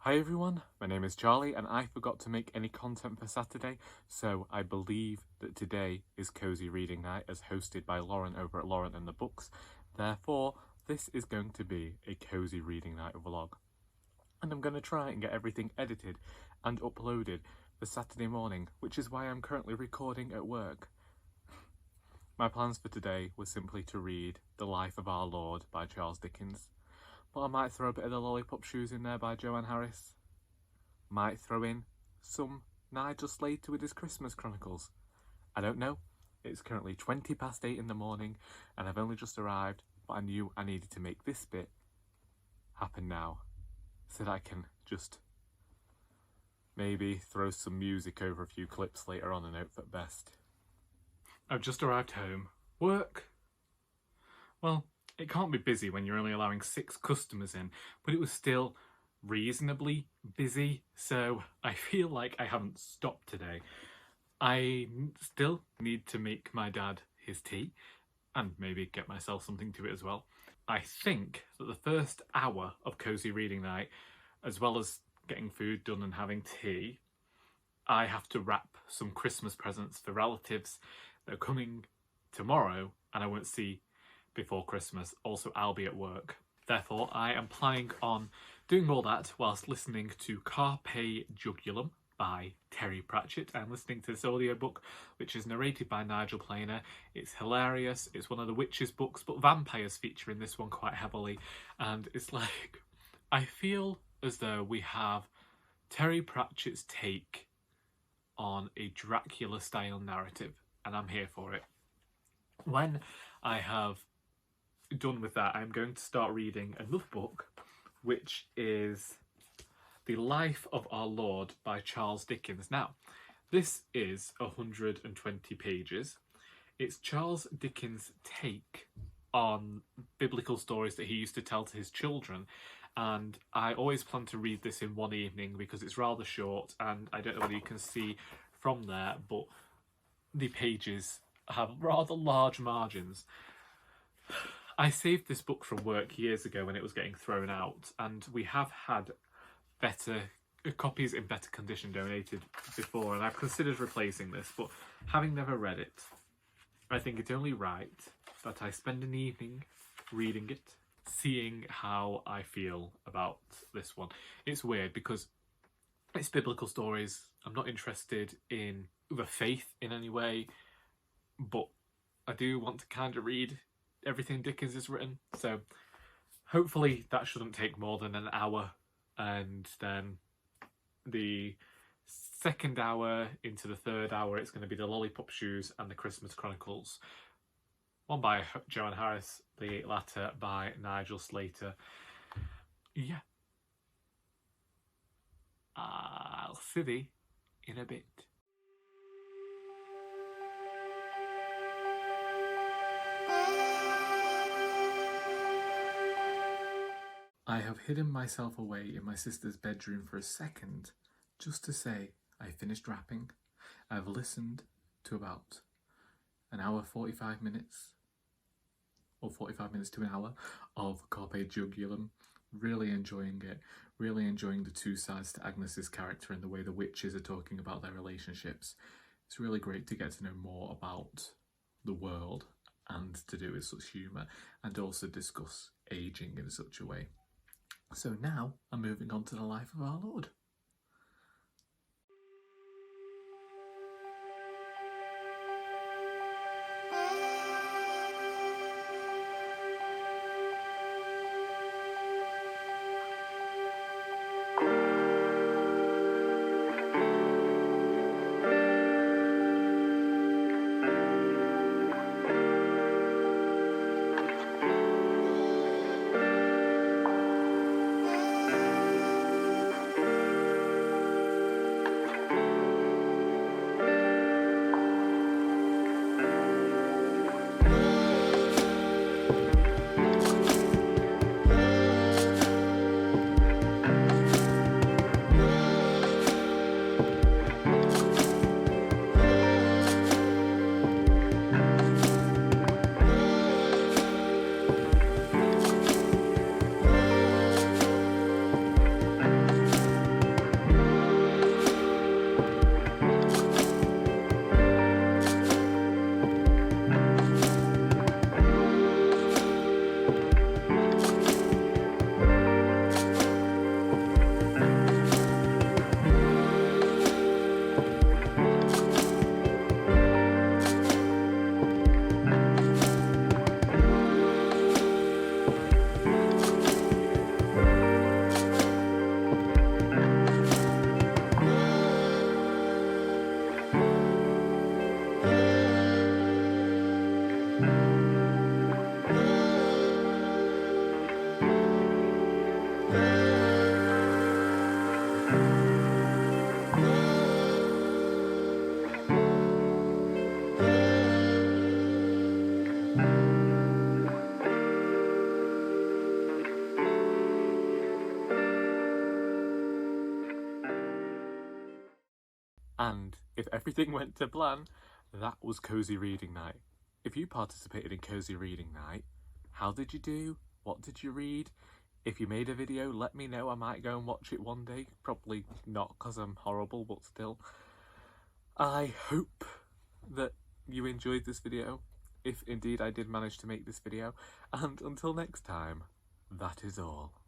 Hi everyone, my name is Charlie and I forgot to make any content for Saturday, so I believe that today is Cosy Reading Night as hosted by Lauren over at Lauren and the Books. Therefore, this is going to be a Cosy Reading Night vlog. And I'm going to try and get everything edited and uploaded for Saturday morning, which is why I'm currently recording at work. My plans for today were simply to read The Life of Our Lord by Charles Dickens. But I might throw a bit of the Lollipop Shoes in there by Joanne. Might throw in some Nigel Slater with his Christmas Chronicles. I don't know. It's currently 8:20 in the morning and I've only just arrived, but I knew I needed to make this bit happen now so that I can just maybe throw some music over a few clips later on and hope for best. I've just arrived home. Work? Well, it can't be busy when you're only allowing 6 customers in, but it was still reasonably busy, so I feel like I haven't stopped today. I still need to make my dad his tea and maybe get myself something to it as well. I think that the first hour of Cosy Reading Night, as well as getting food done and having tea, I have to wrap some Christmas presents for relatives that are coming tomorrow and I won't see before Christmas. Also, I'll be at work. Therefore, I am planning on doing all that whilst listening to Carpe Jugulum by Pratchett. I'm listening to this audiobook, which is narrated by Nigel. It's hilarious. It's one of the witches books, but vampires feature in this one quite heavily. And it's like, I feel as though we have Terry Pratchett's take on a Dracula-style narrative, and I'm here for it. When I have done with that, I'm going to start reading another book, which is The Life of Our Lord by Charles Dickens. Now, this is 120 pages. It's Charles Dickens' take on biblical stories that he used to tell to his children, and I always plan to read this in one evening because it's rather short, and I don't know whether you can see from there, but the pages have rather large margins. I saved this book from work years ago when it was getting thrown out, and we have had better copies in better condition donated before, and I've considered replacing this, but having never read it, I think it's only right that I spend an evening reading it, seeing how I feel about this one. It's weird because it's biblical stories. I'm not interested in the faith in any way, but I do want to kind of read everything Dickens has written, so hopefully that shouldn't take more than an hour, and then the second hour into the third hour it's going to be the Lollipop Shoes and the Christmas Chronicles, one by Joanne, the latter by Nigel Slater. Yeah, I'll see thee in a bit. I have hidden myself away in my sister's bedroom for a second, just to say I finished wrapping. I've listened to about an hour 45 minutes, or 45 minutes to an hour, of Carpe Jugulum. Really enjoying it, really enjoying the two sides to Agnes's character and the way the witches are talking about their relationships. It's really great to get to know more about the world and to do with such humour, and also discuss ageing in such a way. So now I'm moving on to The Life of Our Lord. And if everything went to plan, that was Cosy Reading Night. If you participated in Cosy Reading Night, how did you do? What did you read? If you made a video, let me know. I might go and watch it one day. Probably not because I'm horrible, but still. I hope that you enjoyed this video, if indeed I did manage to make this video. And until next time, that is all.